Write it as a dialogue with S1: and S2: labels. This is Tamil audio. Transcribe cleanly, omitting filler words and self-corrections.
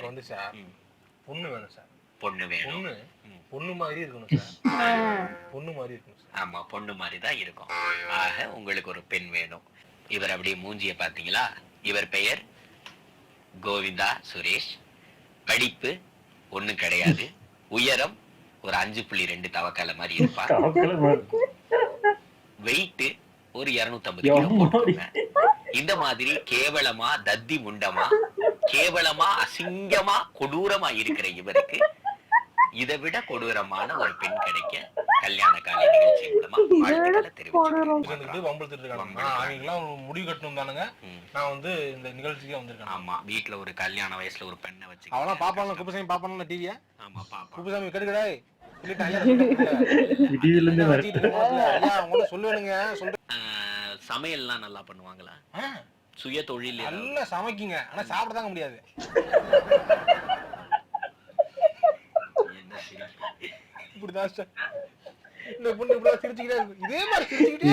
S1: வந்து சார் பொண்ணு வேணும் சார்.
S2: பொண்ணு வேணும்.
S1: பொண்ணு மாதிரி இருக்கணும் சார். பொண்ணு மாதிரி இருக்கணும் சார்.
S2: ஆமா, பொண்ணு மாதிரி தான் இருக்கும். ஆக உங்களுக்கு ஒரு பெண் வேணும். இவர் அப்படியே மூஞ்சிய பாத்தீங்களா? இவர் பெயர் கோவிந்தா சுரேஷ். படிப்பு ஒண்ணும் கிடையாது. உயரம் ஒரு 5.2 தவக்கால மாதிரி இருப்பார். வெயிட் ஒரு 250 கிலோ போட்டுருங்க. இந்த மாதிரி கேவலமா தத்தி முண்டமா கேவலமா அசிங்கமா கொடூரமா இருக்கிற இவருக்கு இதை விட கொடூரமான ஒரு பெண் கிடைக்க கல்யாண கால நிகழ்ச்சி மூலமா வாழ்த்துக்களை தெரிவிச்சுக்கிறேன்.
S1: முடிவு கட்டணும் தானுங்க. நான் வந்து இந்த நிகழ்ச்சிக்கு வந்திருக்கேன்.
S2: ஆமா, வீட்டுல ஒரு கல்யாண வயசுல ஒரு பெண்ணை வச்சு
S1: அவெல்லாம் பாப்பாங்க. குப்புசாமி பாப்பாங்க டிவியா?
S2: ஆமா பாப்பா.
S1: குப்புசாமி கெடுக்கடா
S2: சமையல்லாம் நல்லா பண்ணுவாங்களா? சுய தொழில்
S1: நல்லா சமைக்குங்க. ஆனா சாப்பிடதாங்க முடியாது. இப்படிதான் இந்த பொண்ணு இப்படிதான் சிரிச்சுக்கிட்டே இருக்கு. இதே மாதிரி சிரிச்சுக்கிட்டே